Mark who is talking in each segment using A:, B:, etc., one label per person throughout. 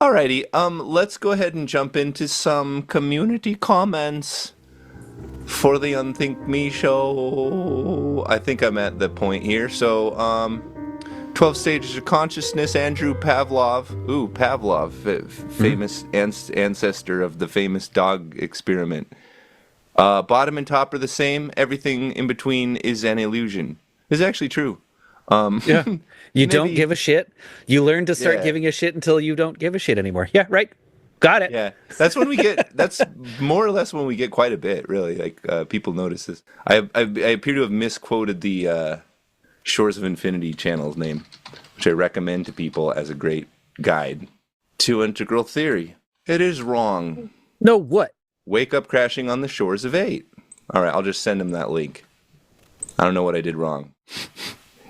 A: Alrighty, let's go ahead and jump into some community comments for the UnThinkMe show. I think I'm at the point here. So, 12 Stages of Consciousness, Andrew Pavlov. Ooh, Pavlov, famous ancestor of the famous dog experiment. Bottom and top are the same. Everything in between is an illusion. This is actually true.
B: Yeah. You don't
A: Maybe,
B: give a shit. You learn to start
A: yeah.
B: giving a shit until you don't give a shit anymore. Yeah, right. Got it.
A: Yeah, that's more or less when we get quite a bit, really. Like, people notice this. I appear to have misquoted the Shores of Infinity channel's name, which I recommend to people as a great guide to integral theory. It is wrong.
B: No, what?
A: Wake up crashing on the shores of 8. All right, I'll just send him that link. I don't know what I did wrong.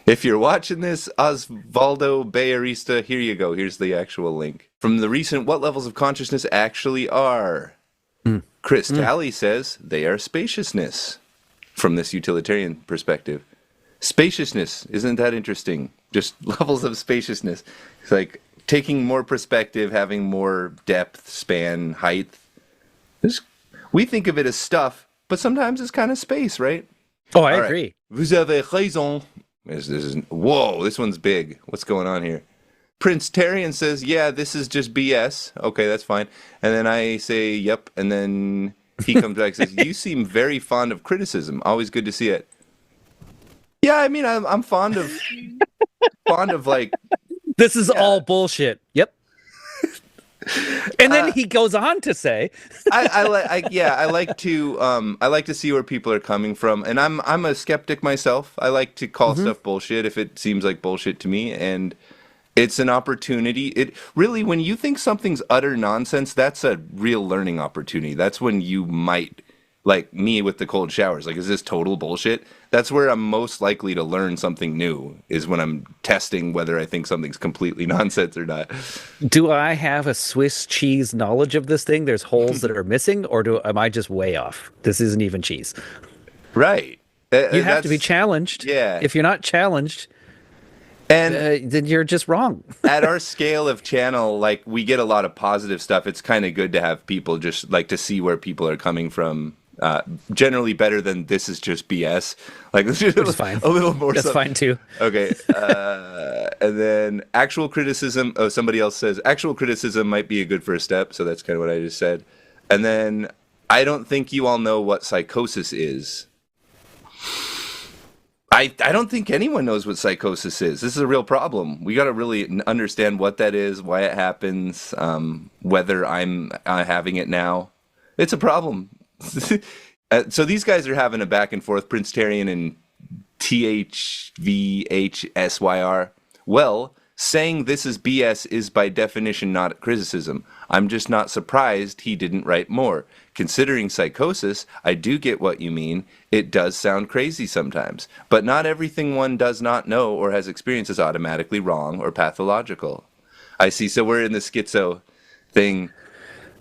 A: If you're watching this, Osvaldo Bayarista, here you go. Here's the actual link. From the recent What Levels of Consciousness Actually Are. Chris Talley says they are spaciousness from this utilitarian perspective. Spaciousness, isn't that interesting? Just levels of spaciousness. It's like taking more perspective, having more depth, span, height. We think of it as stuff, but sometimes it's kind of space, right?
B: Oh, I agree.
A: Vous avez raison. Whoa, this one's big. What's going on here? Prince Tarian says, yeah, this is just BS. Okay, that's fine. And then I say, yep. And then he comes back and says, you seem very fond of criticism. Always good to see it. Yeah, I mean, I'm fond of, like...
B: This is all bullshit. Yep. And then he goes on to say,
A: I like to see where people are coming from, and I'm a skeptic myself. I like to call stuff bullshit if it seems like bullshit to me, and it's an opportunity. It really, when you think something's utter nonsense, that's a real learning opportunity. That's when you might, like me with the cold showers, like, is this total bullshit? That's where I'm most likely to learn something new, is when I'm testing whether I think something's completely nonsense or not.
B: do I have a Swiss cheese knowledge of this thing? There's holes that are missing, or am I just way off? This isn't even cheese.
A: Right.
B: You have to be challenged.
A: Yeah.
B: If you're not challenged,
A: And
B: then you're just wrong.
A: at our scale of channel, like, we get a lot of positive stuff. It's kind of good to have people just like to see where people are coming from. Generally better than this is just BS. Like,
B: It's fine.
A: A little more.
B: That's fine too.
A: Okay. And then actual criticism. Oh, somebody else says actual criticism might be a good first step. So that's kind of what I just said. And then I don't think you all know what psychosis is. I don't think anyone knows what psychosis is. This is a real problem. We got to really understand what that is, why it happens, whether I'm having it now. It's a problem. So these guys are having a back and forth, Prince Tarian and THVHSYR. Well, saying this is BS is by definition not criticism. I'm just not surprised he didn't write more. Considering psychosis, I do get what you mean. It does sound crazy sometimes. But not everything one does not know or has experienced is automatically wrong or pathological. I see. So we're in the schizo thing.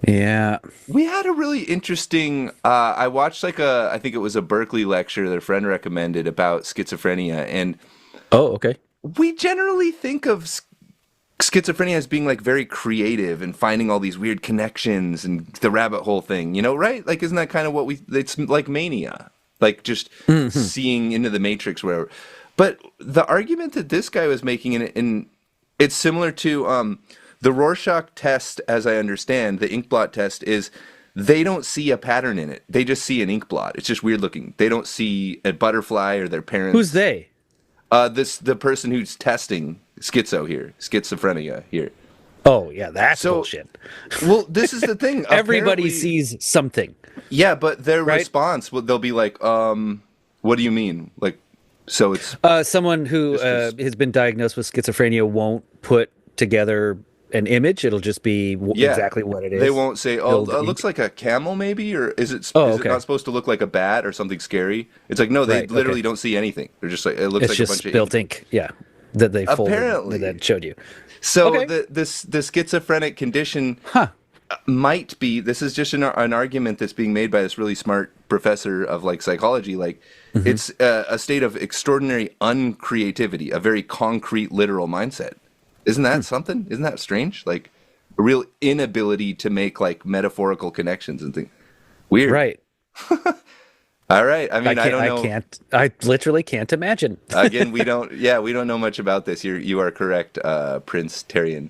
B: Yeah.
A: We had a really interesting, I watched I think it was a Berkeley lecture that a friend recommended about schizophrenia. And
B: Oh, okay.
A: we generally think of schizophrenia as being like very creative and finding all these weird connections and the rabbit hole thing, right? Like, isn't that kind of it's like mania, like just seeing into the matrix, wherever. But the argument that this guy was making, in it's similar to the Rorschach test, as I understand, the ink blot test, is they don't see a pattern in it. They just see an ink blot. It's just weird looking. They don't see a butterfly or their parents.
B: Who's they?
A: The person who's testing schizophrenia here.
B: Oh, yeah, that's bullshit.
A: Well, this is the thing.
B: Everybody sees something.
A: Yeah, but their
B: right?
A: response, they'll be like, what do you mean? Like, so it's...
B: someone who has been diagnosed with schizophrenia won't put together an image. It'll just be exactly what it is.
A: They won't say, it looks like a camel maybe, or is it it not supposed to look like a bat or something scary? It's like, no, they literally don't see anything. They're just like, it looks like a bunch of
B: built ink. Yeah, that they folded,
A: apparently
B: that showed you.
A: So the schizophrenic condition might be, this is just an argument that's being made by this really smart professor of like psychology, like it's a state of extraordinary uncreativity, a very concrete, literal mindset. Isn't that something? Isn't that strange? Like, a real inability to make like metaphorical connections and things. Weird.
B: Right.
A: All right. I mean, I don't
B: I
A: know.
B: can't. I literally can't imagine.
A: Again, we don't. Yeah, we don't know much about this. You are correct, Prince Terrian.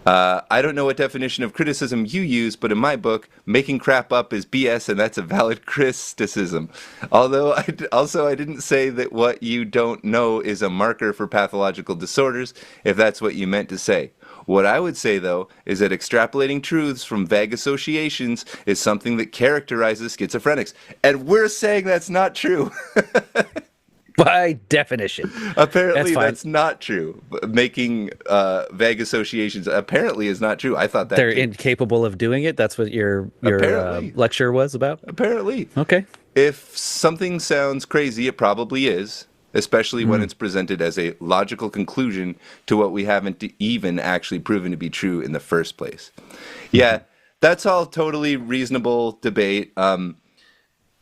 A: I don't know what definition of criticism you use, but in my book, making crap up is BS, and that's a valid criticism. Although, I didn't say that what you don't know is a marker for pathological disorders, if that's what you meant to say. What I would say, though, is that extrapolating truths from vague associations is something that characterizes schizophrenics. And we're saying that's not true.
B: By definition.
A: Apparently,
B: That's fine.
A: that's not true. Making vague associations apparently is not true. I thought that
B: They're
A: came.
B: incapable of doing it. That's what your
A: Apparently.
B: lecture was about.
A: Apparently.
B: Okay.
A: If something sounds crazy, it probably is, especially when it's presented as a logical conclusion to what we haven't even actually proven to be true in the first place. Yeah, that's all totally reasonable debate.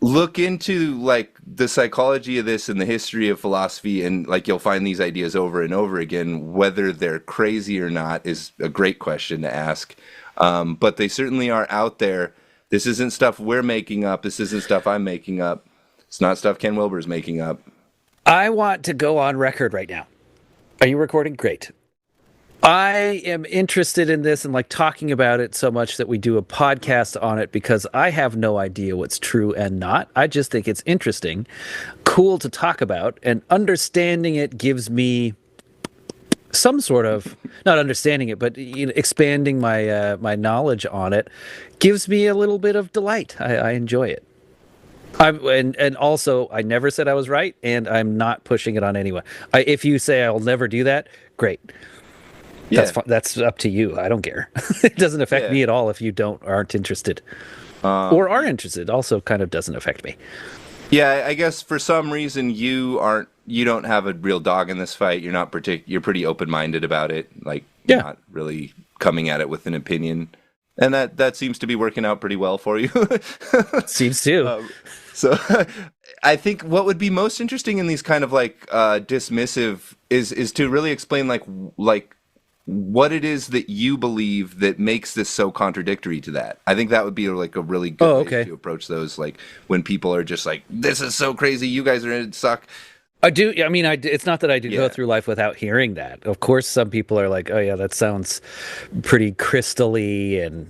A: Look into like the psychology of this and the history of philosophy, and like you'll find these ideas over and over again. Whether they're crazy or not is a great question to ask, but they certainly are out there. This isn't stuff we're making up. This isn't stuff I'm making up. It's not stuff Ken Wilber's making up.
B: I want to go on record right now. Are you recording? Great. I am interested in this and like talking about it so much that we do a podcast on it because I have no idea what's true and not. I just think it's interesting, cool to talk about, and understanding it gives me some sort of, not understanding it, but expanding my my knowledge on it gives me a little bit of delight. I enjoy it. And also I never said I was right, and I'm not pushing it on anyone. If you say I'll never do that, great.
A: Yeah,
B: That's up to you. I don't care. It doesn't affect
A: yeah.
B: me at all if you aren't interested, or are interested. Also, kind of doesn't affect me.
A: Yeah, I guess for some reason you don't have a real dog in this fight. You're not you're pretty open-minded about it, like
B: Yeah,
A: not really coming at it with an opinion. And that seems to be working out pretty well for you.
B: seems to.
A: So I think what would be most interesting in these kind of like dismissive is to really explain like what it is that you believe that makes this so contradictory to that. I think that would be like a really good
B: Oh,
A: way
B: okay.
A: to approach those, like when people are just like, this is so crazy, you guys are suck.
B: I do. I mean, it's not that I do go
A: Yeah.
B: through life without hearing that. Of course, some people are like, "Oh yeah, that sounds pretty crystally," and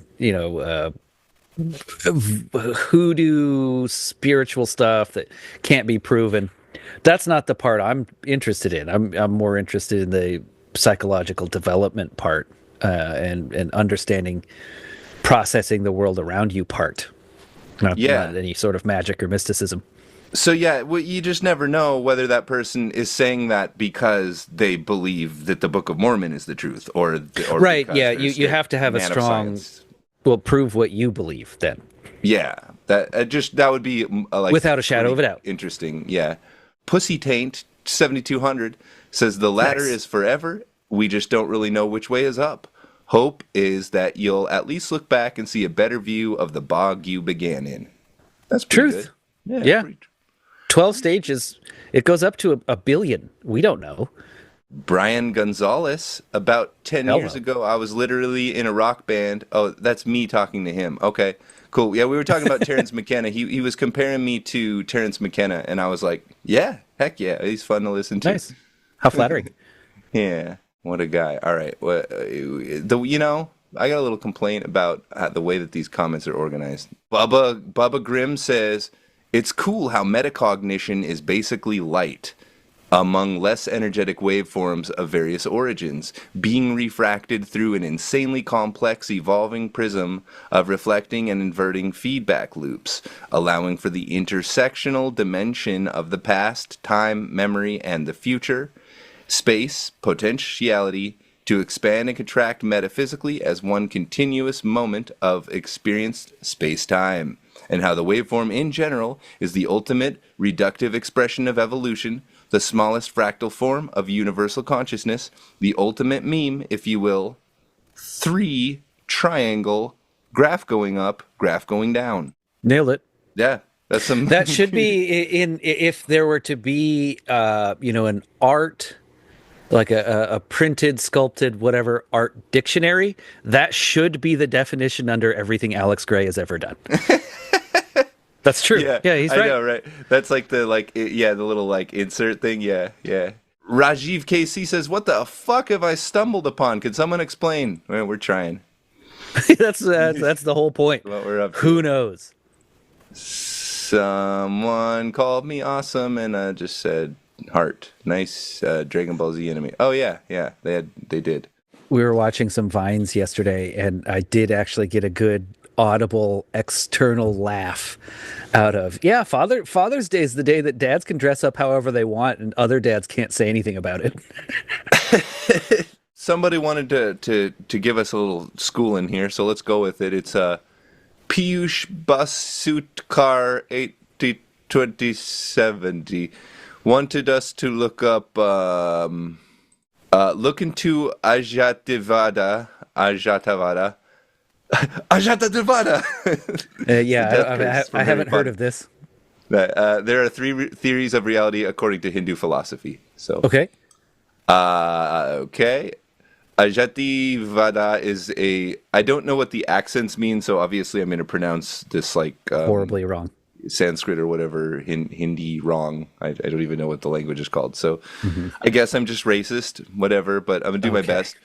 B: hoodoo spiritual stuff that can't be proven. That's not the part I'm interested in. I'm more interested in the psychological development part, and understanding, processing the world around you part.
A: Yeah.
B: Not any sort of magic or mysticism.
A: So yeah, well, you just never know whether that person is saying that because they believe that the Book of Mormon is the truth, or
B: Right.
A: because
B: Yeah.
A: they're
B: You have to have a
A: man of
B: strong.
A: science.
B: Well, prove what you believe then,
A: Yeah, that would be like
B: without a shadow of a
A: really
B: doubt.
A: interesting. Yeah, Pussy Taint 7200 says the latter
B: Nice.
A: is forever. We just don't really know which way is up. Hope is that you'll at least look back and see a better view of the bog you began in. That's pretty
B: Truth.
A: good.
B: Yeah.
A: Pretty
B: 12 stages. It goes up to a billion. We don't know.
A: Brian Gonzalez, about 10
B: Hello.
A: years ago, I was literally in a rock band. Oh, that's me talking to him. Okay, cool. Yeah, we were talking about Terrence McKenna. He was comparing me to Terrence McKenna, and I was like, yeah, heck yeah, he's fun to listen to.
B: Nice. How flattering.
A: Yeah, what a guy. All right, I got a little complaint about the way that these comments are organized. Bubba Grimm says, it's cool how metacognition is basically light among less energetic waveforms of various origins, being refracted through an insanely complex evolving prism of reflecting and inverting feedback loops, allowing for the intersectional dimension of the past, time, memory, and the future, space, potentiality, to expand and contract metaphysically as one continuous moment of experienced space-time, and how the waveform in general is the ultimate reductive expression of evolution, the smallest fractal form of universal consciousness, the ultimate meme, if you will, 3 triangle, graph going up, graph going down.
B: Nailed it.
A: Yeah, that's some.
B: That should be if there were to be, an art like a printed, sculpted, whatever art dictionary. That should be the definition under everything Alex Gray has ever done. That's true.
A: Yeah,
B: Yeah, he's
A: I
B: right.
A: know, right? That's like the little like insert thing. Yeah, yeah. Rajiv KC says, "What the fuck have I stumbled upon? Can someone explain?" Well, we're trying.
B: That's the whole point.
A: What we're up
B: Who
A: to.
B: knows?
A: Someone called me awesome, and I just said heart. Nice Dragon Ball Z anime. Oh yeah, yeah. They did.
B: We were watching some vines yesterday, and I did actually get a good audible external laugh out of Father's Day is the day that dads can dress up however they want, and other dads can't say anything about it.
A: Somebody wanted to give us a little schooling here, so let's go with it. It's Piyush Bus Suit Car 802070 wanted us to look into Ajatavada. Ajatavada! It's the
B: Yeah,
A: death curse
B: I
A: from Harry
B: haven't heard
A: Potter.
B: of this.
A: There are three theories of reality according to Hindu philosophy. So,
B: Okay,
A: okay. Ajati Vada is a. I don't know what the accents mean, so obviously I'm going to pronounce this like
B: horribly wrong.
A: Sanskrit or whatever Hindi wrong. I don't even know what the language is called. So
B: Hmm.
A: I guess I'm just racist, whatever, but I'm going to do my
B: Okay,
A: best.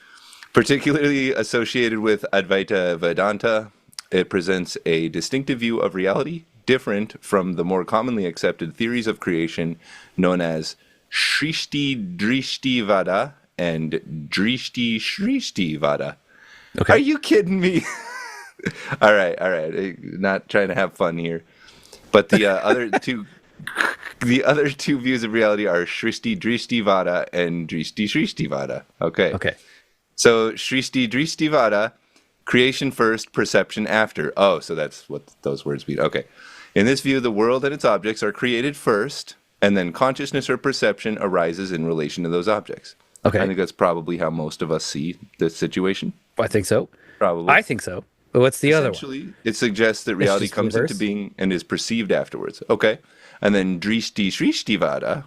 A: Particularly associated with Advaita Vedanta, it presents a distinctive view of reality, different from the more commonly accepted theories of creation known as Shrishti Drishti Vada and Drishti Shrishti Vada. Are
B: okay.
A: you kidding me? All right, all right. Not trying to have fun here. But the other two views of reality are Shrishti Drishti Vada and Drishti Shrishti Vada. Okay.
B: Okay.
A: So Shrishti Drishti Vada, creation first, perception after. Oh, so that's what those words mean. Okay. In this view, the world and its objects are created first, and then consciousness or perception arises in relation to those objects. I
B: Okay.
A: think that's probably how most of us see the situation.
B: I think so.
A: Probably.
B: I think so. But what's the other one?
A: Essentially, it suggests that
B: It's
A: reality
B: just the
A: comes into
B: reverse.
A: being and is perceived afterwards. Okay. And then Drishti Shrishti Vada,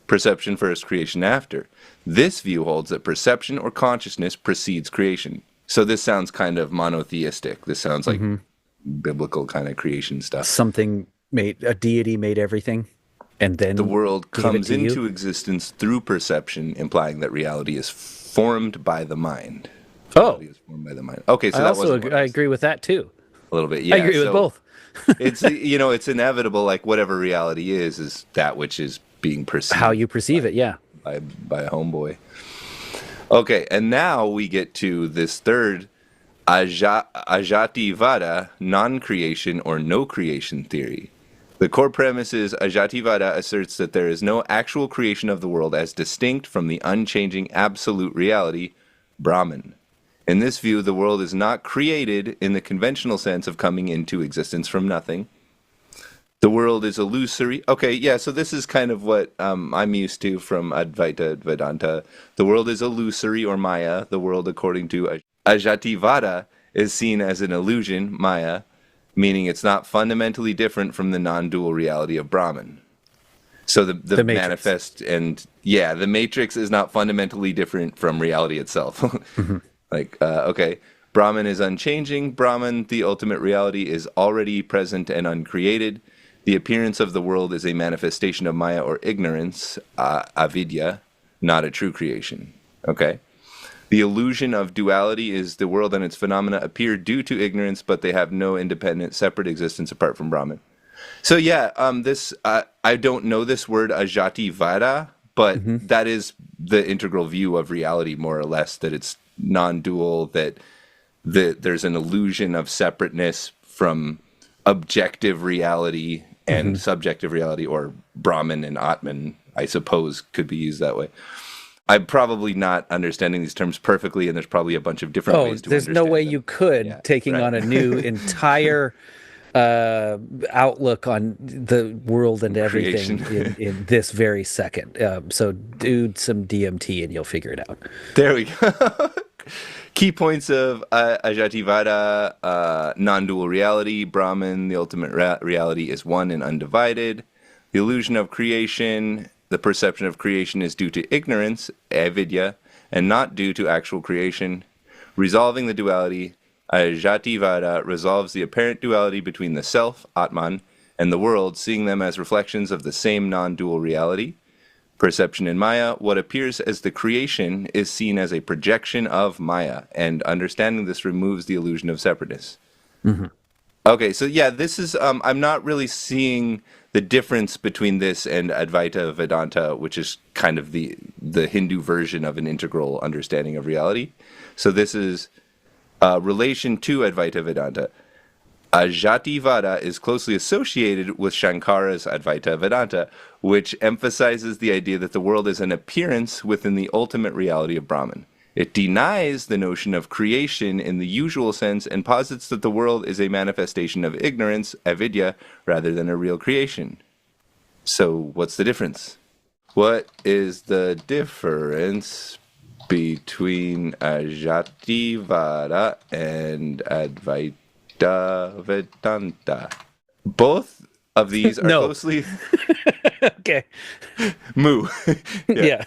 A: perception first, creation after. This view holds that perception or consciousness precedes creation. So this sounds kind of monotheistic. This sounds like
B: Hmm.
A: biblical kind of creation stuff.
B: Something made a deity made everything, and
A: The
B: then
A: world
B: gave it
A: comes
B: to you.
A: into existence through perception, implying that reality is formed by the mind.
B: Oh,
A: Reality is formed by the mind. Okay, so
B: I
A: that
B: also
A: wasn't what
B: I
A: I was
B: agree with that too.
A: a little bit.
B: I
A: Yeah.
B: agree with
A: So
B: both.
A: it's inevitable. Like whatever reality is that which is being
B: How
A: perceived
B: you perceive it, yeah.
A: by a homeboy. Okay, and now we get to this third Ajati Vada, non-creation or no creation theory. The core premise is Ajati Vada asserts that there is no actual creation of the world as distinct from the unchanging absolute reality, Brahman. In this view, the world is not created in the conventional sense of coming into existence from nothing. The world is illusory. Okay, yeah, so this is kind of what I'm used to from Advaita Vedanta. The world is illusory or Maya. The world, according to Ajativada, is seen as an illusion, Maya, meaning it's not fundamentally different from the non dual reality of Brahman. So the
B: The Matrix.
A: manifest and, yeah, the matrix is not fundamentally different from reality itself.
B: Hmm.
A: Okay. Brahman is unchanging. Brahman, the ultimate reality, is already present and uncreated. The appearance of the world is a manifestation of Maya or ignorance, avidya, not a true creation. Okay. The illusion of duality is the world and its phenomena appear due to ignorance, but they have no independent, separate existence apart from Brahman. So yeah, this I don't know this word ajati vada, but
B: Hmm.
A: that is the integral view of reality, more or less. That it's non-dual. That there's an illusion of separateness from objective reality and
B: Hmm.
A: subjective reality, or Brahman and Atman, I suppose, could be used that way. I'm probably not understanding these terms perfectly, and there's probably a bunch of different
B: Oh,
A: ways to
B: there's no way
A: understand
B: you
A: them.
B: could
A: Yeah,
B: taking
A: right.
B: on a new entire outlook on the world and everything
A: Creation.
B: in this very second. So do some DMT and you'll figure it out.
A: There we go. Key points of Ajativada, non-dual reality. Brahman, the ultimate reality, is one and undivided. The illusion of creation. the perception of creation is due to ignorance, avidya, and not due to actual creation. Resolving the duality, Jativada resolves the apparent duality between the self, Atman, and the world, seeing them as reflections of the same non-dual reality. Perception in Maya, what appears as the creation is seen as a projection of Maya, and understanding this removes the illusion of separateness.
B: Mm-hmm.
A: Okay, so yeah, this is, I'm not really seeing the difference between this and Advaita Vedanta, which is kind of the Hindu version of an integral understanding of reality. So this is relation to Advaita Vedanta. Jativada is closely associated with Shankara's Advaita Vedanta, which emphasizes the idea that the world is an appearance within the ultimate reality of Brahman. It denies the notion of creation in the usual sense and posits that the world is a manifestation of ignorance, avidya, rather than a real creation. So what's the difference? What is the difference between Jativada and Advaita Vedanta? Both of these are closely
B: Okay.
A: moo.
B: Yeah.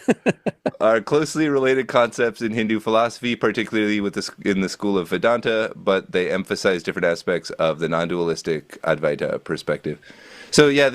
A: Are closely related concepts in Hindu philosophy, particularly in the school of Vedanta, but they emphasize different aspects of the non-dualistic Advaita perspective. So yeah,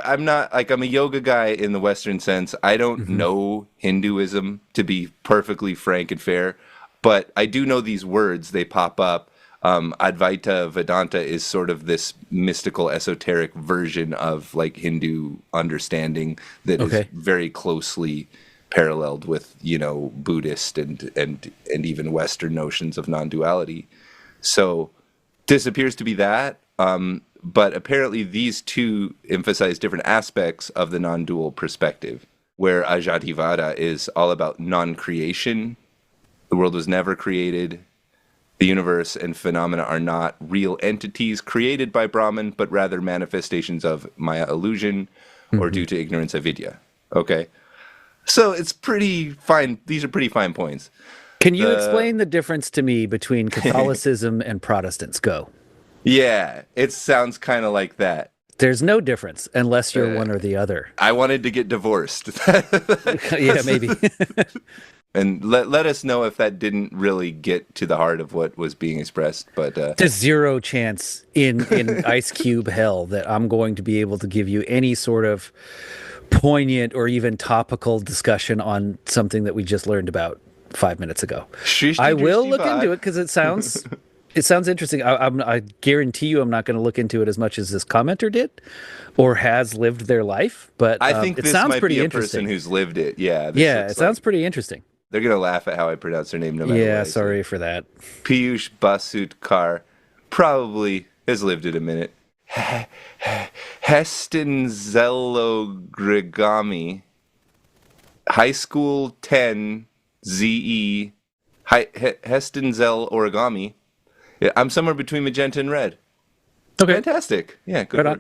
A: I'm not like, I'm a yoga guy in the Western sense. I don't know Hinduism, to be perfectly frank and fair, but I do know these words. They pop up. Advaita Vedanta is sort of this mystical, esoteric version of like Hindu understanding that is very closely paralleled with, Buddhist and even Western notions of non-duality. So this appears to be that, but apparently these two emphasize different aspects of the non-dual perspective, where Ajativada is all about non-creation. The world was never created. The universe and phenomena are not real entities created by Brahman, but rather manifestations of Maya illusion or due to ignorance avidya. Okay? So it's pretty fine. These are pretty fine points.
B: Can you explain the difference to me between Catholicism and Protestants? Go.
A: Yeah, it sounds kind of like that.
B: There's no difference unless you're one or the other.
A: I wanted to get divorced.
B: Yeah, maybe.
A: And let us know if that didn't really get to the heart of what was being expressed. But
B: there's zero chance in Ice Cube hell that I'm going to be able to give you any sort of poignant or even topical discussion on something that we just learned about 5 minutes ago. I will look into it because it sounds interesting. I guarantee you I'm not going to look into it as much as this commenter did or has lived their life. But
A: I think
B: it
A: this
B: sounds
A: might
B: pretty
A: be a
B: interesting.
A: person who's lived it. Yeah.
B: It sounds pretty interesting.
A: They're going to laugh at how I pronounce their name no matter what.
B: Yeah, sorry for that.
A: Piyush Basutkar probably has lived it a minute. Heston Zelogrigami, High School 10 ZE, Heston Zell Origami. Yeah, I'm somewhere between magenta and red.
B: Okay.
A: Fantastic. Yeah, good.
B: Right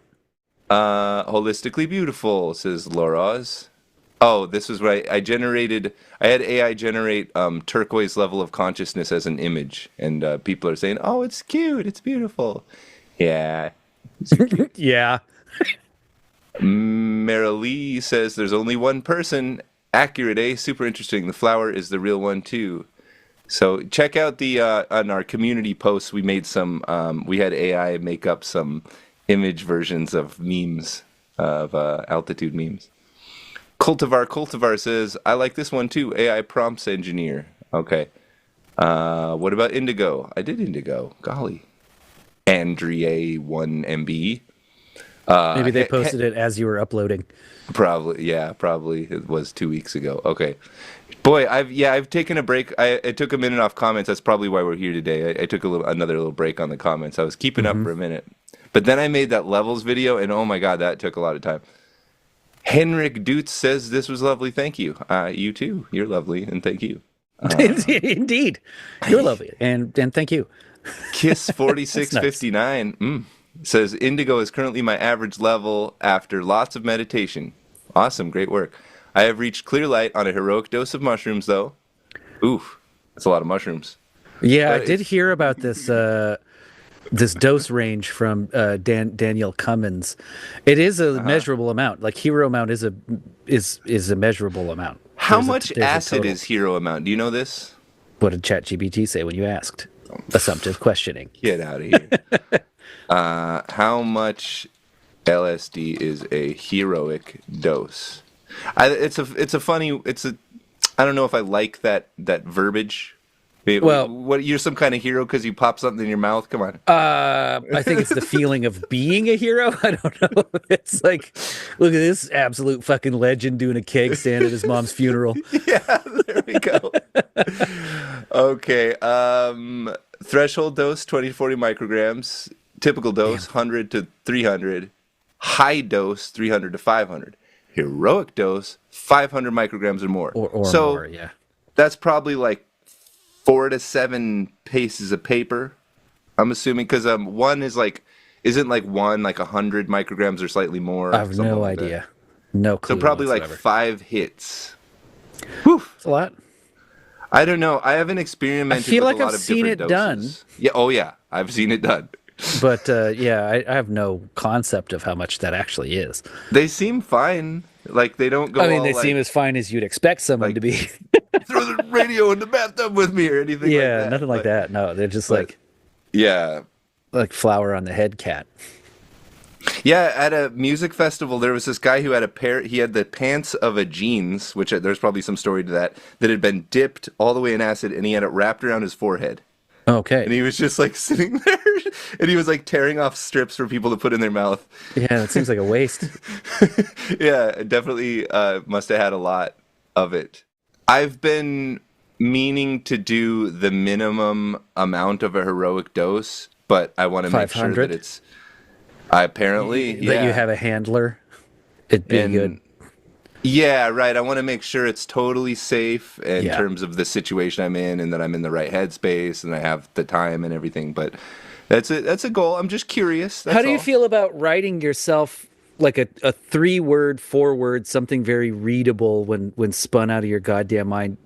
A: on. Holistically beautiful, says Laura's. Oh, this was right. I had AI generate turquoise level of consciousness as an image, and people are saying, "Oh, it's cute, it's beautiful." Yeah.
B: Yeah.
A: Marilee says there's only one person. Accurate, eh? Super interesting. The flower is the real one too. So check out the on our community posts. We made some. We had AI make up some image versions of memes, of altitude memes. Cultivar says, I like this one too. AI prompts engineer. Okay. What about Indigo? I did Indigo. Golly. Andrea1MB.
B: Maybe they posted it as you were uploading.
A: Probably. It was 2 weeks ago. Okay. Boy, I've taken a break. I took a minute off comments. That's probably why we're here today. I took another little break on the comments. I was keeping up for a minute. But then I made that levels video, and oh my God, that took a lot of time. Henrik Dutz says this was lovely. Thank you. You too. You're lovely, and thank you.
B: Indeed, you're lovely, and thank you.
A: Kiss 4659 says Indigo is currently my average level after lots of meditation. Awesome, great work. I have reached clear light on a heroic dose of mushrooms, though. Oof, that's a lot of mushrooms.
B: Yeah, I did hear about this. this dose range from Daniel Cummins. It is a measurable amount. Like hero amount is a measurable amount.
A: How much
B: There's a
A: acid
B: total.
A: is hero amount? Do you know this?
B: What did ChatGPT say when you asked? Assumptive questioning.
A: Get out of here. How much LSD is a heroic dose? I don't know if I like that verbiage.
B: Well,
A: What, you're some kind of hero because you pop something in your mouth? Come on.
B: I think it's the feeling of being a hero. I don't know. It's like, look at this absolute fucking legend doing a keg stand at his mom's funeral.
A: Yeah, there we go. Okay. Threshold dose 20 to 40 micrograms. Typical dose 100 to 300. High dose 300 to 500. Heroic dose 500 micrograms or more.
B: Or
A: so
B: more, yeah.
A: that's probably like 4 to 7 pages of paper. I'm assuming because one is like isn't like one like 100 micrograms or slightly more.
B: I have no
A: like
B: idea.
A: That.
B: No clue.
A: So probably
B: whatsoever.
A: like 5 hits. Whew.
B: It's a lot.
A: I don't know. I haven't experimented
B: I feel
A: with
B: like
A: a lot
B: I've
A: of
B: seen
A: different
B: it
A: doses.
B: done.
A: Yeah. Oh yeah. I've seen it done.
B: But yeah, I have no concept of how much that actually is.
A: They seem fine. Like they don't go.
B: I mean,
A: all,
B: they
A: like,
B: seem as fine as you'd expect someone
A: like
B: to be.
A: throw the radio in the bathtub with me or anything.
B: Yeah,
A: like that.
B: nothing like that. No, they're just
A: but, yeah.
B: like flour on the head cat.
A: Yeah, at a music festival, there was this guy who had he had the pants of a jeans, which there's probably some story to that had been dipped all the way in acid, and he had it wrapped around his forehead.
B: Okay.
A: And he was just like sitting there, and he was like tearing off strips for people to put in their mouth.
B: Yeah, that seems like a waste.
A: Yeah, definitely must have had a lot of it. I've been meaning to do the minimum amount of a heroic dose, but I want to make sure
B: 500?
A: that it's apparently
B: That you have a handler. It'd be good.
A: Yeah, right. I want to make sure it's totally safe in
B: Yeah.
A: terms of the situation I'm in and that I'm in the right headspace and I have the time and everything. But that's a goal. I'm just curious. That's
B: How do you
A: all.
B: feel about writing yourself like a 3-word, 4-word, something very readable when spun out of your goddamn mind?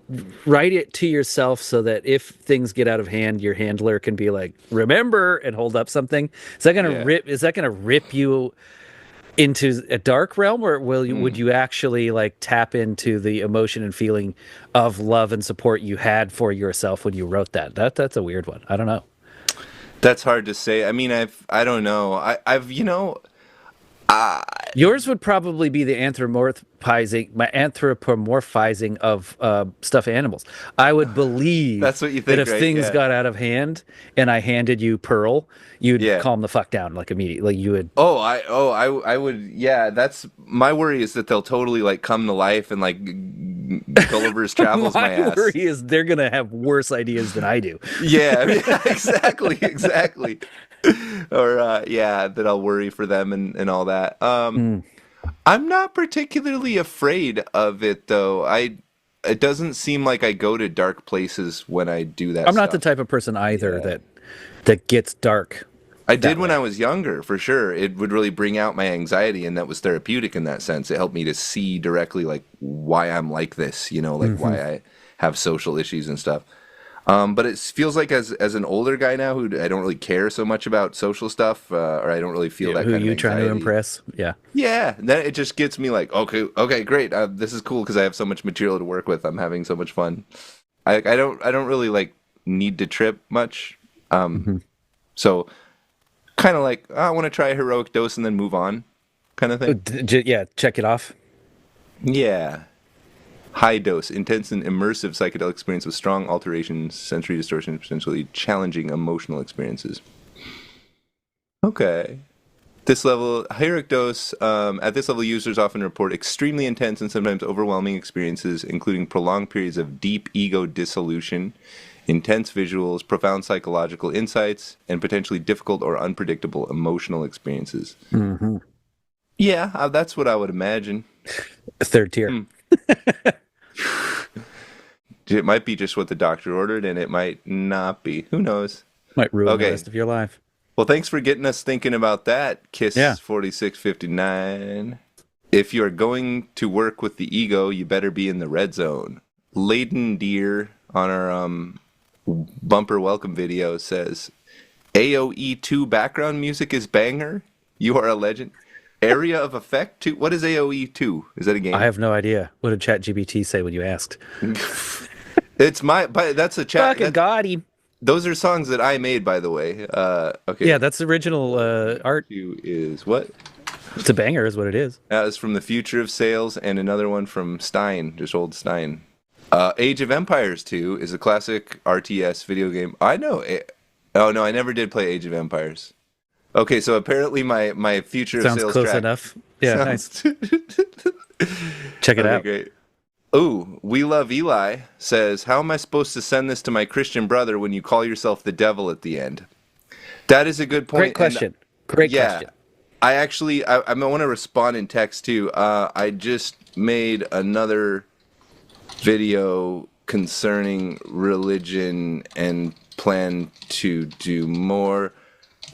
B: Write it to yourself so that if things get out of hand, your handler can be like, remember, and hold up something. Is that gonna rip you into a dark realm, or would you actually like tap into the emotion and feeling of love and support you had for yourself when you wrote that? That's a weird one. I don't know.
A: That's hard to say. I mean, I don't know. I've
B: Yours would probably be the anthropomorphizing of stuffed animals. I would believe
A: That's what you
B: that
A: think,
B: if
A: right?
B: things
A: Yeah.
B: got out of hand and I handed you Pearl, you'd
A: Yeah.
B: calm the fuck down like immediately. Like you would.
A: I would. Yeah, that's my worry is that they'll totally like come to life and like Gulliver's Travels my
B: My
A: ass.
B: worry is they're gonna have worse ideas than I do.
A: Yeah, I mean, exactly. Or yeah, that I'll worry for them and all that. I'm not particularly afraid of it though. It doesn't seem like I go to dark places when I do that
B: I'm not the
A: stuff.
B: type of person either
A: Yeah.
B: that gets dark.
A: I did when
B: way.
A: I was younger, for sure. It would really bring out my anxiety, and that was therapeutic in that sense. It helped me to see directly like why I'm like this, like why I have social issues and stuff. But it feels like as an older guy now who I don't really care so much about social stuff, or I don't really feel that
B: Who
A: kind of
B: you
A: anxiety.
B: trying to impress? Yeah.
A: Yeah, then it just gets me like, okay, great. This is cool because I have so much material to work with. I'm having so much fun. I don't really like need to trip much. So kind of like I want to try a heroic dose and then move on, kind of thing.
B: Yeah, check it off.
A: Yeah. High dose, intense and immersive psychedelic experience with strong alterations, sensory distortion, and potentially challenging emotional experiences. Okay. This level, heroic dose, at this level, users often report extremely intense and sometimes overwhelming experiences, including prolonged periods of deep ego dissolution, intense visuals, profound psychological insights, and potentially difficult or unpredictable emotional experiences.
B: Mm-hmm.
A: Yeah, that's what I would imagine.
B: Third tier.
A: It might be just what the doctor ordered, and it might not be. Who knows?
B: Might ruin the
A: Okay.
B: rest of your life.
A: Well, thanks for getting us thinking about that, Kiss
B: Yeah.
A: 4659. If you're going to work with the ego, you better be in the red zone. Laden Deer on our bumper welcome video says, AOE2 background music is banger. You are a legend. Area of effect 2. What is AOE2? Is that a
B: I
A: game?
B: have no idea. What did ChatGPT say when you asked?
A: It's my, but that's a chat.
B: Fucking
A: That
B: got him.
A: those are songs that I made, by the way.
B: Yeah,
A: Okay.
B: that's original art.
A: AOE2 is what?
B: It's a banger, is what it is.
A: That was from the Future of Sales, and another one from Stein, just old Stein. Age of Empires 2 is a classic RTS video game. I know. Oh no, I never did play Age of Empires. Okay, so apparently my Future of
B: Sounds
A: Sales
B: close
A: track
B: enough. Yeah, nice.
A: sounds.
B: Check it
A: Okay,
B: out.
A: great. Ooh, We Love Eli says, "How am I supposed to send this to my Christian brother when you call yourself the devil at the end?" That is a good
B: Great
A: point. And
B: question. Great
A: yeah,
B: question.
A: I want to respond in text too. I just made another video concerning religion and plan to do more.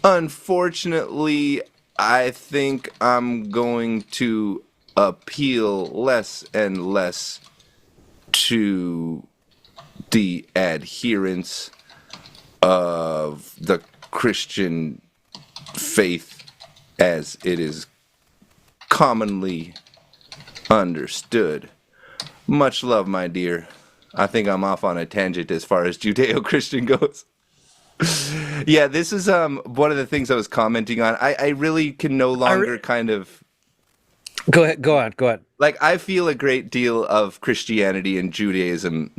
A: Unfortunately, I think I'm going to appeal less and less to the adherents of the Christian faith as it is commonly understood. Much love, my dear. I think I'm off on a tangent as far as Judeo-Christian goes. Yeah, this is one of the things I was commenting on. I really can no
B: I
A: longer
B: re-
A: kind of
B: Go ahead. Go on. Go on.
A: like I feel a great deal of Christianity and Judaism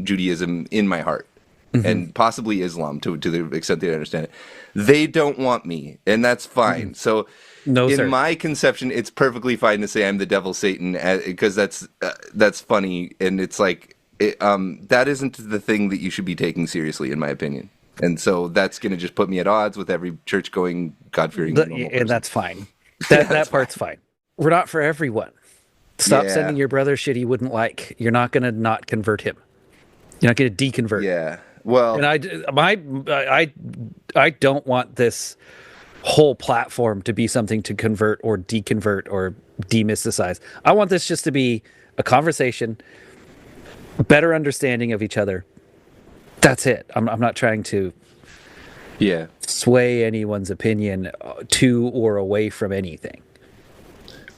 A: in my heart. And possibly Islam to the extent they understand it. They don't want me, and that's fine. So
B: No,
A: in
B: sir.
A: my conception, it's perfectly fine to say I'm the devil Satan because that's funny, and it's like that isn't the thing that you should be taking seriously, in my opinion. And so that's going to just put me at odds with every church-going, God-fearing, normal
B: And
A: person.
B: that's fine.
A: Yeah,
B: That
A: that's fine.
B: part's fine. We're not for everyone. Stop
A: Yeah,
B: sending your brother shit he wouldn't like. You're not going to not convert him. You're not going to deconvert.
A: yeah.
B: And
A: Well,
B: I don't want this whole platform to be something to convert or deconvert or demysticize. I want this just to be a conversation, better understanding of each other. That's it. I'm not trying to
A: yeah.
B: sway anyone's opinion to or away from anything.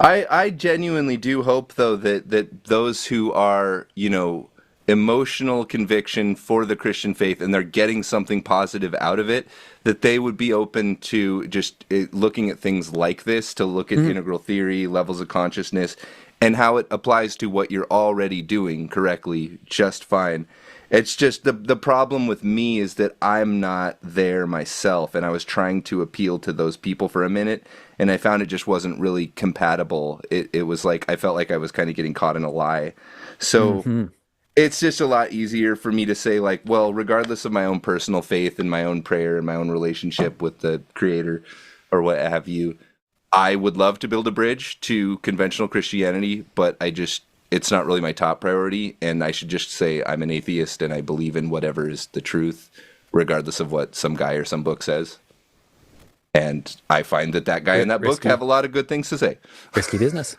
A: I genuinely do hope though that those who are, emotional conviction for the Christian faith and they're getting something positive out of it, that they would be open to just looking at things like this, to look at integral theory, levels of consciousness, and how it applies to what you're already doing correctly just fine. It's just the problem with me is that I'm not there myself, and I was trying to appeal to those people for a minute, and I found it just wasn't really compatible. It was like I felt like I was kind of getting caught in a lie. So it's just a lot easier for me to say, like, well, regardless of my own personal faith and my own prayer and my own relationship with the Creator or what have you, I would love to build a bridge to conventional Christianity, but it's not really my top priority. And I should just say I'm an atheist and I believe in whatever is the truth, regardless of what some guy or some book says. And I find that guy in that book
B: Risky,
A: have a lot of good things to say.
B: risky business.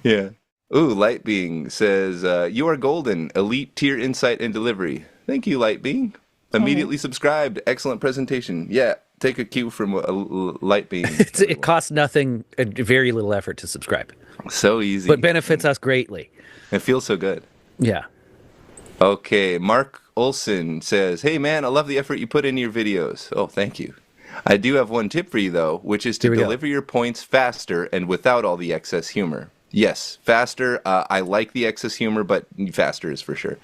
A: Yeah. Ooh, Light Being says, "You are golden, elite tier insight and delivery." Thank you, Light Being. Immediately subscribed. Excellent presentation. Yeah, take a cue from Light Being.
B: It costs nothing, very little effort to subscribe,
A: So easy.
B: but benefits us greatly.
A: It feels so good.
B: Yeah.
A: Okay, Mark Olson says, "Hey man, I love the effort you put into your videos." Oh, thank you. I do have one tip for you though, which is to
B: Here we go.
A: deliver your points faster and without all the excess humor. Yes, faster. I like the excess humor, but faster is for sure.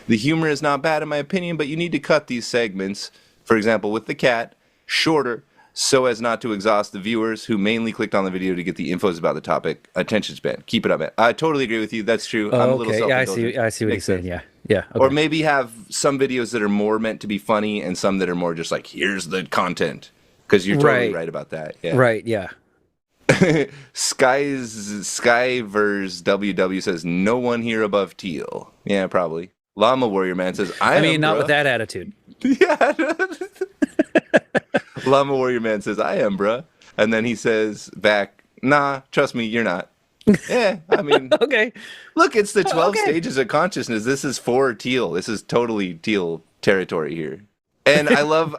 A: The humor is not bad in my opinion, but you need to cut these segments, for example, with the cat, shorter, so as not to exhaust the viewers who mainly clicked on the video to get the infos about the topic. Attention span. Keep it up, man. I totally agree with you. That's true. I'm a little
B: Okay. Yeah, I
A: self-indulgent.
B: see. I see what he's
A: Makes
B: saying.
A: sense.
B: Yeah. Yeah.
A: Or
B: Okay.
A: maybe have some videos that are more meant to be funny and some that are more just like, here's the content. Because you're totally
B: Right.
A: right about that. Yeah.
B: Right. Yeah.
A: Skyvers WW says, "No one here above teal." Yeah, probably. Llama Warrior Man says,
B: I
A: am,
B: mean, not with
A: bruh."
B: that attitude.
A: Yeah. Llama Warrior Man says, "I am, bruh." And then he says back, "Nah, trust me, you're not." Yeah, I mean,
B: Okay.
A: look, it's the 12
B: Okay.
A: stages of consciousness. This is for teal. This is totally teal territory here. And I love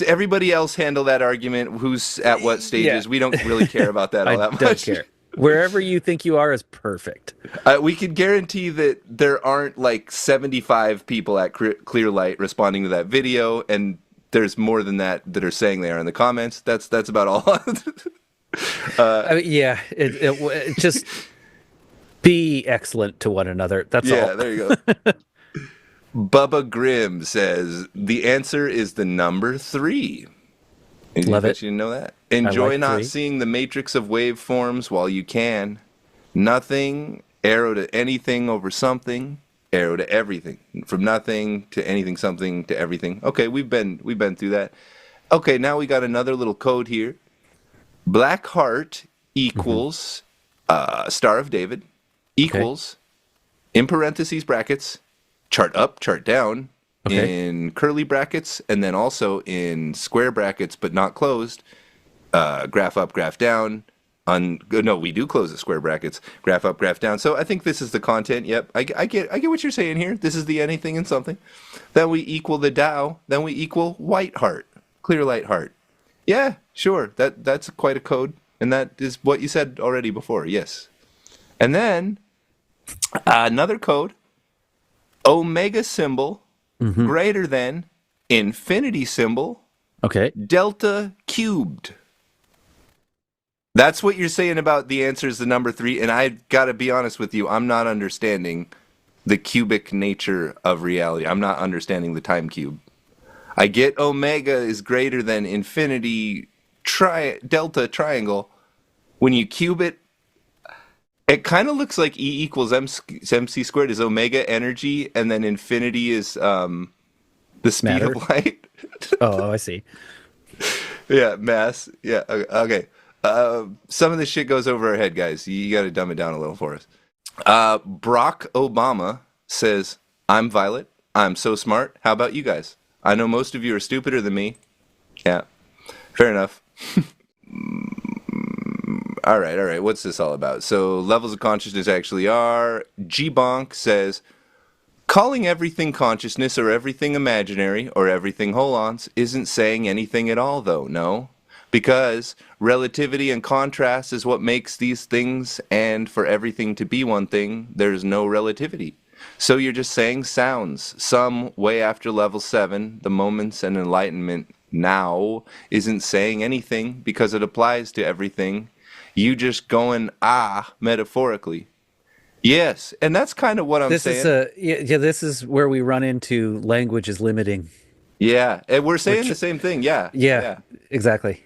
A: everybody else handle that argument. Who's at what
B: Yeah,
A: stages? We don't really care about that all
B: I
A: that
B: don't
A: much.
B: care. Wherever you think you are is perfect.
A: We can guarantee that there aren't like 75 people at Clear Light responding to that video, and there's more than that are saying they are in the comments. That's about all.
B: I mean, yeah, it just be excellent to one another. That's
A: Yeah,
B: all.
A: there you go. Bubba Grimm says the answer is the number 3. And you
B: Love
A: bet
B: it.
A: you didn't know that.
B: I
A: Enjoy
B: like
A: not
B: 3.
A: seeing the matrix of waveforms while you can. Nothing, arrow to anything over something, arrow to everything. From nothing to anything, something to everything. Okay, we've been through that. Okay, now we got another little code here. Black heart
B: Hmm.
A: equals Star of David
B: Okay.
A: equals in parentheses brackets chart up, chart down
B: Okay.
A: in curly brackets, and then also in square brackets but not closed. Graph up, graph down. No, we do close the square brackets. Graph up, graph down. So I think this is the content. Yep, I get what you're saying here. This is the anything and something. Then we equal the Tao. Then we equal white heart, clear light heart. Yeah, sure. That's quite a code, and that is what you said already before. Yes. And then another code: omega symbol
B: Hmm.
A: greater than infinity symbol
B: Okay.
A: delta cubed. That's what you're saying about the answer is the number 3, and I gotta be honest with you, I'm not understanding the cubic nature of reality. I'm not understanding the time cube. I get omega is greater than infinity delta triangle. When you cube it, it kind of looks like E equals MC squared is omega energy, and then infinity is the speed of
B: Matter.
A: light.
B: Oh, I see.
A: Yeah, mass. Yeah, okay. Some of this shit goes over our head, guys. You got to dumb it down a little for us. Barack Obama says, I'm Violet. I'm so smart. How about you guys? I know most of you are stupider than me. Yeah, fair enough. All right, all right. What's this all about? So, levels of consciousness actually are. G Bonk says, calling everything consciousness or everything imaginary or everything holons isn't saying anything at all, though, no? Because relativity and contrast is what makes these things, and for everything to be one thing, there's no relativity. So you're just saying sounds. Some way after level 7, the moments and enlightenment now isn't saying anything because it applies to everything. You just going metaphorically. Yes, and that's kind of what I'm
B: This is
A: saying.
B: yeah, this is where we run into language is limiting,
A: Yeah, and we're saying
B: which
A: the same thing. Yeah,
B: yeah,
A: yeah.
B: exactly.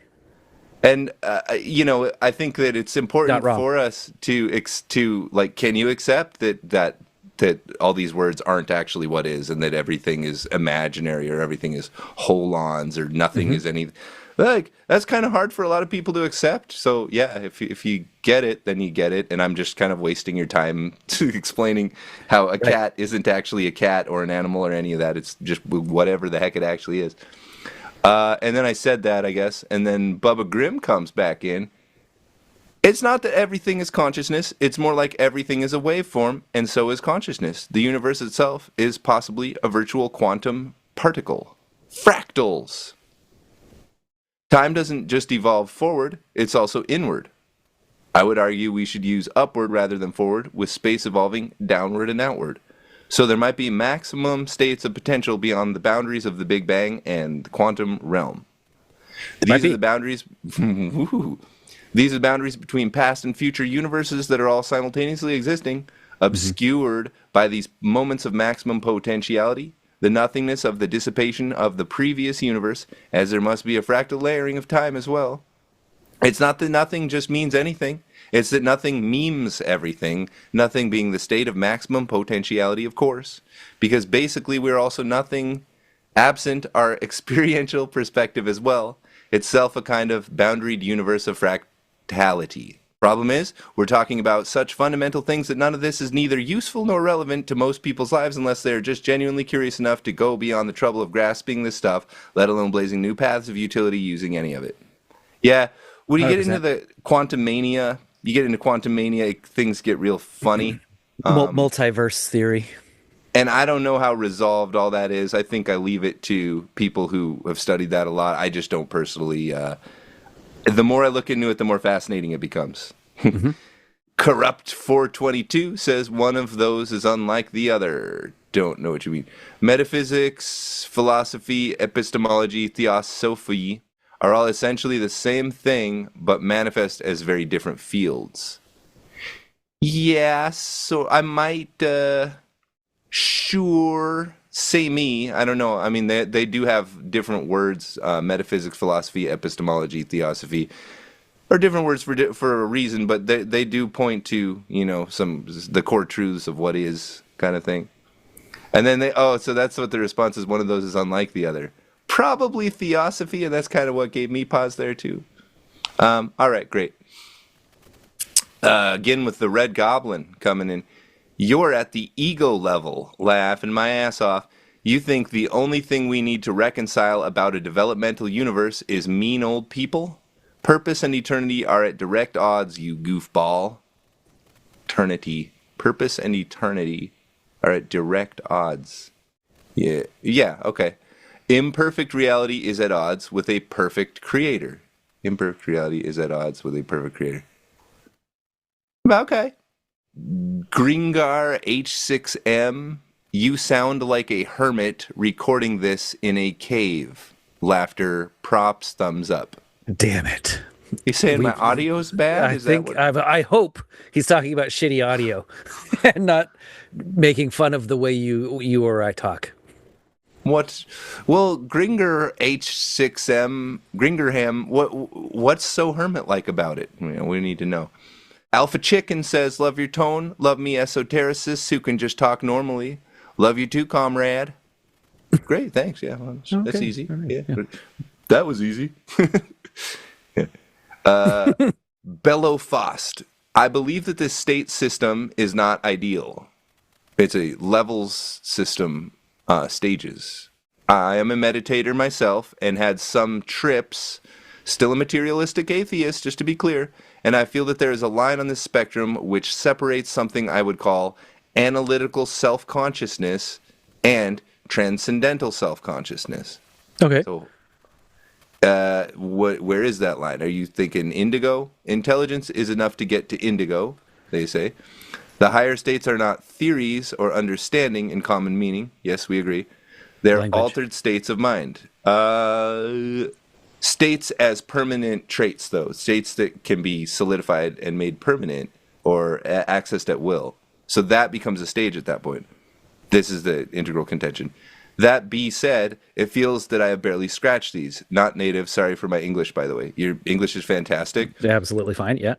A: And I think that it's
B: Not
A: important
B: wrong.
A: for us to like, can you accept that all these words aren't actually what is, and that everything is imaginary or everything is holons or nothing
B: Hmm.
A: is any. Like that's kind of hard for a lot of people to accept. So yeah, if you get it, then you get it. And I'm just kind of wasting your time to explaining how a
B: Right.
A: cat isn't actually a cat or an animal or any of that. It's just whatever the heck it actually is. And then I said that, I guess, and then Bubba Grimm comes back in. It's not that everything is consciousness, it's more like everything is a waveform, and so is consciousness. The universe itself is possibly a virtual quantum particle. Fractals. Time doesn't just evolve forward, it's also inward. I would argue we should use upward rather than forward, with space evolving downward and outward. So there might be maximum states of potential beyond the boundaries of the Big Bang and the quantum realm.
B: Might
A: These are the
B: be.
A: boundaries. These are the boundaries between past and future universes that are all simultaneously existing,
B: Hmm.
A: obscured by these moments of maximum potentiality, the nothingness of the dissipation of the previous universe, as there must be a fractal layering of time as well. It's not that nothing just means anything. It's that nothing memes everything, nothing being the state of maximum potentiality, of course. Because basically, we're also nothing absent our experiential perspective as well, itself a kind of boundaried universe of fractality. Problem is, we're talking about such fundamental things that none of this is neither useful nor relevant to most people's lives unless they are just genuinely curious enough to go beyond the trouble of grasping this stuff, let alone blazing new paths of utility using any of it. Yeah, when you get into
B: 100%.
A: the quantum mania, things get real funny. Um,
B: Multiverse theory.
A: And I don't know how resolved all that is. I think I leave it to people who have studied that a lot. I just don't personally. The more I look into it, the more fascinating it becomes.
B: Mm-hmm.
A: Corrupt 422 says one of those is unlike the other. Don't know what you mean. Metaphysics, philosophy, epistemology, theosophy are all essentially the same thing, but manifest as very different fields. Yeah, so I might, sure, say me. I don't know. I mean, they do have different words: metaphysics, philosophy, epistemology, theosophy, are different words for a reason. But they do point to some the core truths of what is kind of thing. And then so that's what the response is. One of those is unlike the other. Probably theosophy, and that's kind of what gave me pause there too. All right, great. Again with the Red Goblin coming in. You're at the ego level, laughing my ass off. You think the only thing we need to reconcile about a developmental universe is mean old people? Purpose and eternity are at direct odds, you goofball. Eternity. Purpose and eternity are at direct odds. Yeah, okay. Imperfect reality is at odds with a perfect creator. Imperfect reality is at odds with a perfect creator. Okay. Gringar H6M, you sound like a hermit recording this in a cave. Laughter, props, thumbs up.
B: Damn it.
A: You saying my audio's bad?
B: I
A: Is that
B: think
A: what?
B: I hope he's talking about shitty audio and not making fun of the way you or I talk.
A: What? Well, Gringer H6M, Gringerham, what's so hermit-like about it? We need to know. Alpha Chicken says, love your tone, love me esotericists who can just talk normally. Love you too, comrade. Great, thanks. Yeah, well, that's
B: Okay.
A: easy.
B: Right.
A: Yeah. That was easy. Bellow Fost. I believe that this state system is not ideal. It's a levels system, stages. I am a meditator myself and had some trips. Still a materialistic atheist, just to be clear. And I feel that there is a line on this spectrum which separates something I would call analytical self-consciousness and transcendental self-consciousness.
B: Okay.
A: So, where is that line? Are you thinking indigo? Intelligence is enough to get to indigo, they say. The higher states are not theories or understanding in common meaning. Yes, we agree. They're
B: Language.
A: altered states of mind. States as permanent traits, though. States that can be solidified and made permanent or accessed at will. So that becomes a stage at that point. This is the integral contention. That be said, it feels that I have barely scratched these. Not native. Sorry for my English, by the way. Your English is fantastic.
B: Absolutely fine. Yeah.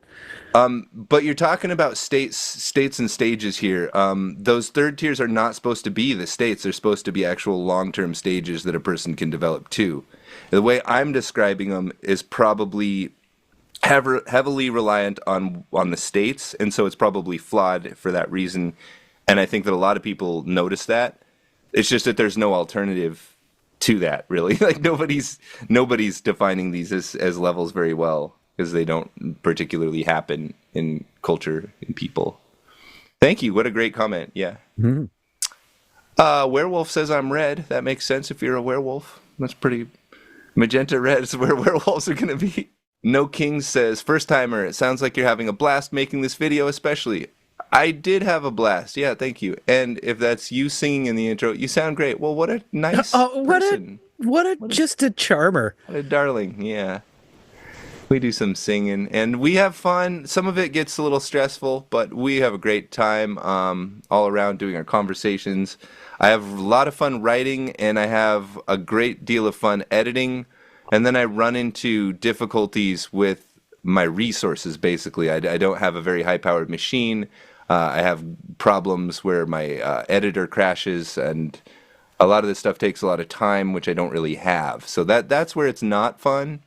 A: But you're talking about states and stages here. Those third tiers are not supposed to be the states. They're supposed to be actual long-term stages that a person can develop too. The way I'm describing them is probably heavily reliant on the states, and so it's probably flawed for that reason. And I think that a lot of people notice that. It's just that there's no alternative to that, really. Like nobody's defining these as levels very well because they don't particularly happen in culture and people. Thank you. What a great comment. Yeah.
B: Mm-hmm.
A: Werewolf says I'm red. That makes sense if you're a werewolf. That's pretty. Magenta red is where werewolves are going to be. No King says, first timer, it sounds like you're having a blast making this video especially. I did have a blast. Yeah, thank you. And if that's you singing in the intro, you sound great. Well, what a nice person.
B: Just a charmer.
A: What a darling. Yeah. We do some singing and we have fun. Some of it gets a little stressful, but we have a great time all around doing our conversations. I have a lot of fun writing and I have a great deal of fun editing. And then I run into difficulties with my resources, basically. I don't have a very high-powered machine. I have problems where my editor crashes, and a lot of this stuff takes a lot of time, which I don't really have. So that's where it's not fun.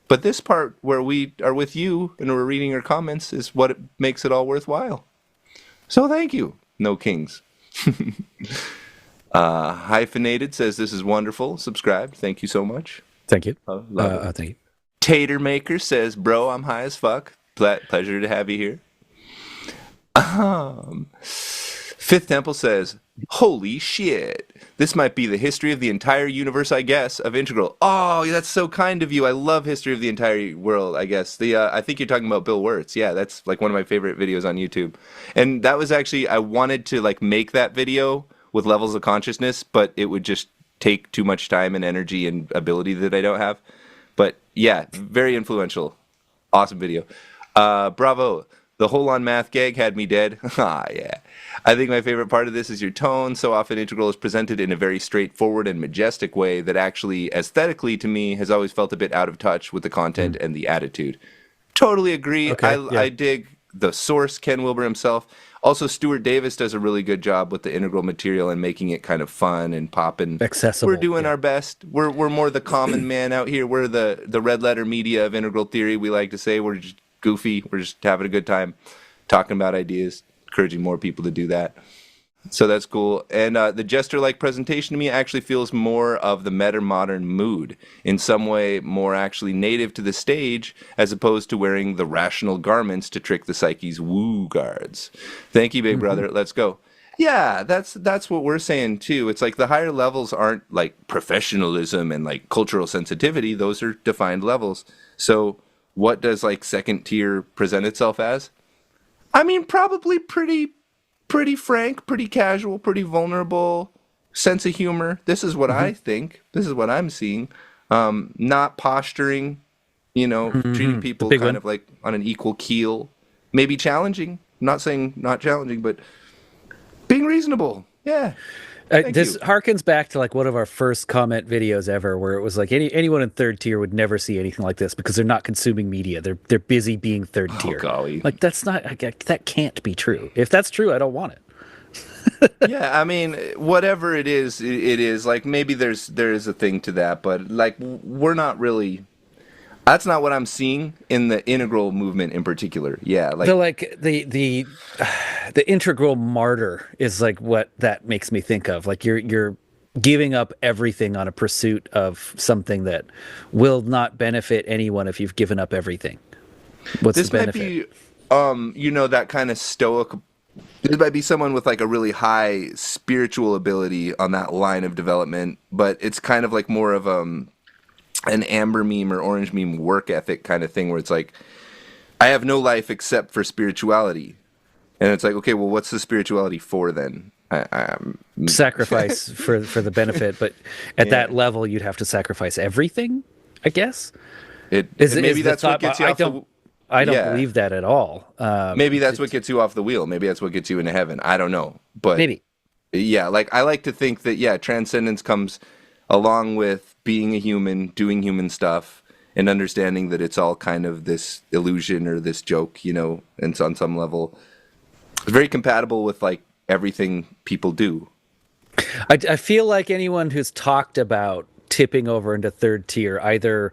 A: But this part where we are with you and we're reading your comments is what makes it all worthwhile. So thank you, No Kings. Hyphenated says this is wonderful. Subscribe. Thank you so much.
B: Thank you.
A: Love
B: Thank you.
A: Tater Maker says, bro, I'm high as fuck. Pleasure to have you here. Fifth Temple says, Holy shit. This might be the history of the entire universe, I guess, of Integral. Oh, that's so kind of you. I love history of the entire world, I guess. I think you're talking about Bill Wirtz. Yeah, that's like one of my favorite videos on YouTube. And that was actually I wanted to like make that video with levels of consciousness, but it would just take too much time and energy and ability that I don't have. But yeah, very influential. Awesome video. Bravo. The whole on math gag had me dead. Ah, yeah. I think my favorite part of this is your tone. So often Integral is presented in a very straightforward and majestic way that actually, aesthetically to me, has always felt a bit out of touch with the content and the attitude. Totally agree.
B: Okay, yeah,
A: I dig the source, Ken Wilber himself. Also, Stuart Davis does a really good job with the Integral material and making it kind of fun and poppin'. We're
B: accessible.
A: doing
B: Yeah.
A: our best. We're more the common man out here. We're the red letter media of Integral theory. We like to say we're just goofy. We're just having a good time talking about ideas, encouraging more people to do that. So that's cool. And the jester-like presentation to me actually feels more of the meta-modern mood, in some way more actually native to the stage, as opposed to wearing the rational garments to trick the psyche's woo guards. Thank you, big
B: Hmm.
A: brother. Let's go. Yeah, that's what we're saying too. It's like the higher levels aren't like professionalism and like cultural sensitivity. Those are defined levels. So what does like second tier present itself as? I mean, probably pretty frank, pretty casual, pretty vulnerable, sense of humor. This is what
B: Hmm.
A: I think. This is what I'm seeing. Not posturing, treating
B: Hmm. The
A: people
B: big
A: kind
B: one.
A: of like on an equal keel. Maybe challenging. I'm not saying not challenging, but being reasonable. Yeah. Thank
B: This
A: you.
B: harkens back to like one of our first comment videos ever, where it was like anyone in third tier would never see anything like this because they're not consuming media. They're busy being third
A: Oh
B: tier.
A: golly.
B: Like that's not that can't be true. If that's true, I don't want it.
A: Yeah, I mean, whatever it is, it is. Like maybe there is a thing to that, but like we're not really. That's not what I'm seeing in the integral movement in particular. Yeah,
B: The
A: like
B: like the integral martyr is like what that makes me think of. Like you're giving up everything on a pursuit of something that will not benefit anyone if you've given up everything. What's the
A: this might
B: benefit?
A: be, that kind of stoic. This might be someone with like a really high spiritual ability on that line of development, but it's kind of like more of an amber meme or orange meme work ethic kind of thing where it's like I have no life except for spirituality, and it's like okay, well, what's the spirituality for then?
B: Sacrifice for the benefit, but at
A: Yeah,
B: that level, you'd have to sacrifice everything. I guess is
A: maybe
B: the
A: that's what
B: thought.
A: gets you off the.
B: I don't
A: Yeah,
B: believe that at all.
A: maybe that's what gets you off the wheel. Maybe that's what gets you into heaven. I don't know, but
B: Maybe.
A: yeah, like I like to think that yeah, transcendence comes along with being a human, doing human stuff, and understanding that it's all kind of this illusion or this joke, and it's on some level it's very compatible with like everything people do.
B: I feel like anyone who's talked about tipping over into third tier, either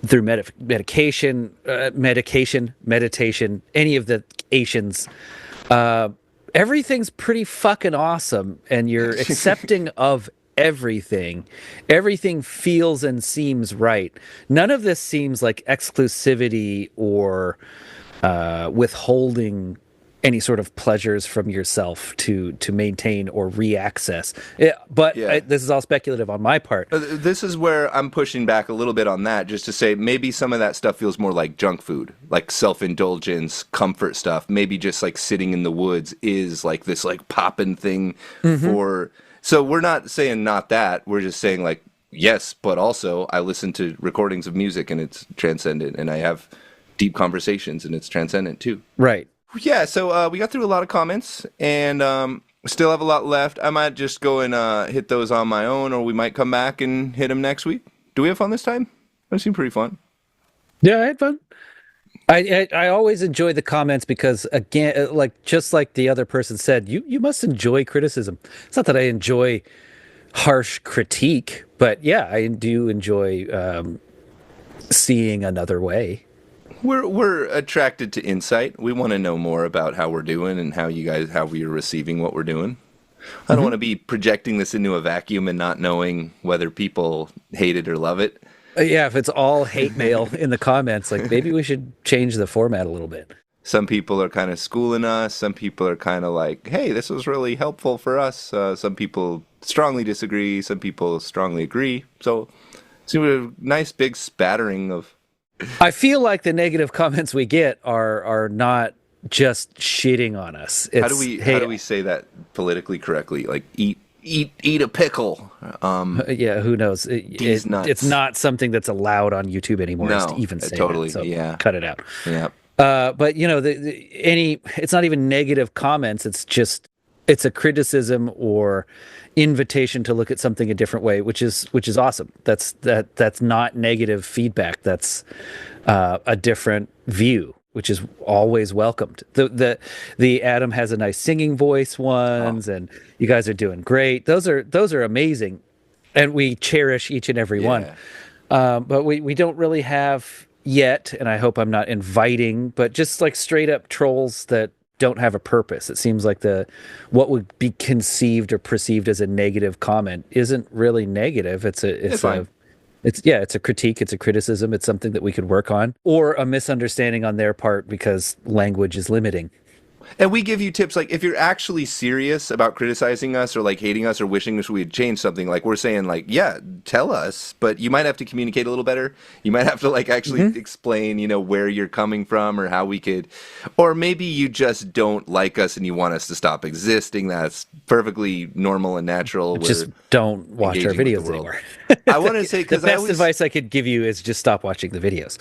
B: through meditation, any of the Asians, everything's pretty fucking awesome, and you're accepting of everything. Everything feels and seems right. None of this seems like exclusivity or withholding any sort of pleasures from yourself to maintain or reaccess. Yeah, but
A: Yeah.
B: this is all speculative on my part.
A: This is where I'm pushing back a little bit on that, just to say maybe some of that stuff feels more like junk food, like self-indulgence, comfort stuff. Maybe just like sitting in the woods is like this like poppin' thing
B: Hmm.
A: for. So we're not saying not that. We're just saying like yes, but also I listen to recordings of music and it's transcendent, and I have deep conversations and it's transcendent too.
B: Right.
A: Yeah, so we got through a lot of comments, and still have a lot left. I might just go and hit those on my own, or we might come back and hit them next week. Do we have fun this time? That seemed pretty fun.
B: Yeah, I had fun. I always enjoy the comments because again, like just like the other person said, you must enjoy criticism. It's not that I enjoy harsh critique, but yeah, I do enjoy seeing another way.
A: We're attracted to insight. We want to know more about how we're doing and how we are receiving what we're doing. I don't want to
B: Hmm.
A: be projecting this into a vacuum and not knowing whether people hate it or love it.
B: Yeah, if it's all hate mail in the comments, like maybe we should change the format a little bit.
A: Some people are kind of schooling us. Some people are kind of like, hey, this was really helpful for us. Some people strongly disagree. Some people strongly agree. So it's a nice big spattering of.
B: I feel like the negative comments we get are not just shitting on us. It's,
A: How
B: hey,
A: do we say that politically correctly? Like eat a pickle.
B: yeah, who knows?
A: These
B: It's
A: nuts.
B: not something that's allowed on YouTube anymore is to
A: No,
B: even say that.
A: totally.
B: So
A: Yeah.
B: cut it out.
A: Yeah.
B: But you know, it's not even negative comments. It's a criticism or invitation to look at something a different way, which is awesome. That's not negative feedback. That's a different view, which is always welcomed. The Adam has a nice singing voice ones, and you guys are doing great. Those are amazing, and we cherish each and every one.
A: Yeah.
B: But we don't really have yet, and I hope I'm not inviting, but just like straight up trolls that don't have a purpose. It seems like what would be conceived or perceived as a negative comment isn't really negative.
A: It's fine.
B: It's a critique, it's a criticism, it's something that we could work on, or a misunderstanding on their part because language is limiting.
A: And we give you tips like if you're actually serious about criticizing us or like hating us or wishing us we'd change something, like we're saying like, yeah, tell us, but you might have to communicate a little better. You might have to like actually explain, where you're coming from or how we could, or maybe you just don't like us and you want us to stop existing. That's perfectly normal and natural.
B: Just don't watch our
A: engaging with
B: videos
A: the world.
B: anymore.
A: I want to say
B: The
A: because
B: best advice I could give you is just stop watching the videos.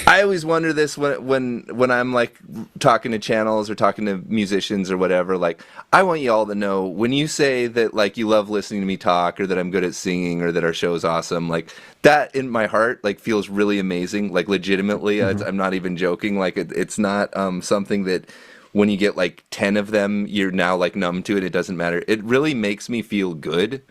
A: I always wonder this when I'm like talking to channels or talking to musicians or whatever. Like, I want you all to know when you say that like you love listening to me talk or that I'm good at singing or that our show is awesome, like that in my heart like feels really amazing. Like legitimately, I'm not even joking. Like it's not something that when you get like 10 of them, you're now like numb to it. It doesn't matter. It really makes me feel good.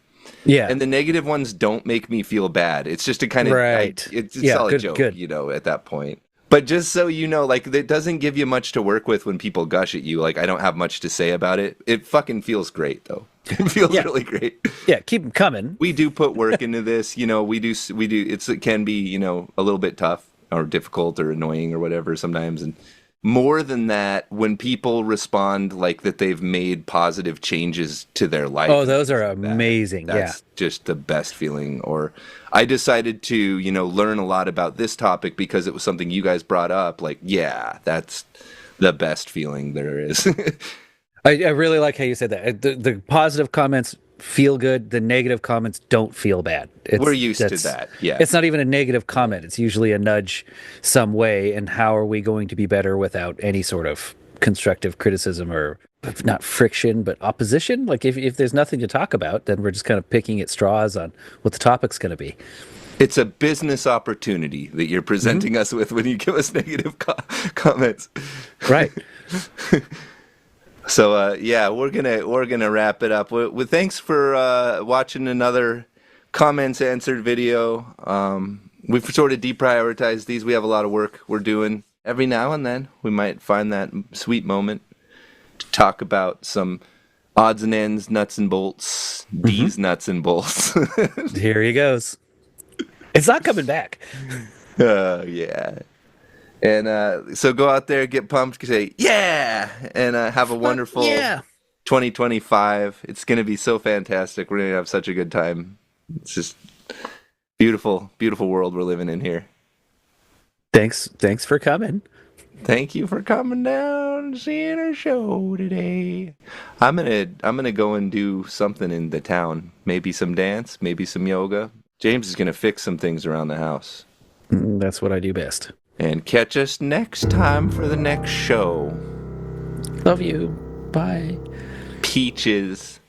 B: Yeah.
A: And the negative ones don't make me feel bad. It's just a kind of
B: Right.
A: it's
B: Yeah,
A: all a
B: good,
A: joke,
B: good.
A: at that point. But just so you know, like it doesn't give you much to work with when people gush at you. Like I don't have much to say about it. It fucking feels great though. It feels
B: Yeah.
A: really great.
B: Yeah, keep them coming.
A: We do put work into this. We do. It can be a little bit tough or difficult or annoying or whatever sometimes. And more than that, when people respond like that they've made positive changes to their life.
B: Oh, those are
A: like that,
B: amazing.
A: that's just the best feeling. Or I decided to, learn a lot about this topic because it was something you guys brought up. Like, yeah, that's the best feeling there is.
B: I really like how you said that. The positive comments feel good. The negative comments don't feel bad.
A: We're used to that. Yeah.
B: It's not even a negative comment. It's usually a nudge some way. And how are we going to be better without any sort of constructive criticism or not friction, but opposition? Like if there's nothing to talk about, then we're just kind of picking at straws on what the topic's going to be.
A: It's a business opportunity that you're presenting us with when you give us negative comments.
B: Right.
A: So yeah, we're gonna wrap it up. Thanks for watching another comments answered video. We've sort of deprioritized these. We have a lot of work we're doing. Every now and then, we might find that sweet moment to talk about some odds and ends, nuts and bolts, D's nuts and bolts.
B: Here he goes. It's not coming back.
A: Yeah. And so go out there, get pumped, say, yeah, and have a wonderful 2025. It's going to be so fantastic. We're going to have such a good time. It's just beautiful, beautiful world we're living in here.
B: Thanks for coming.
A: Thank you for coming down and seeing our show today. I'm gonna go and do something in the town. Maybe some dance, maybe some yoga. James is gonna fix some things around the house.
B: That's what I do best.
A: And catch us next time for the next show.
B: Love you. Bye.
A: Peaches.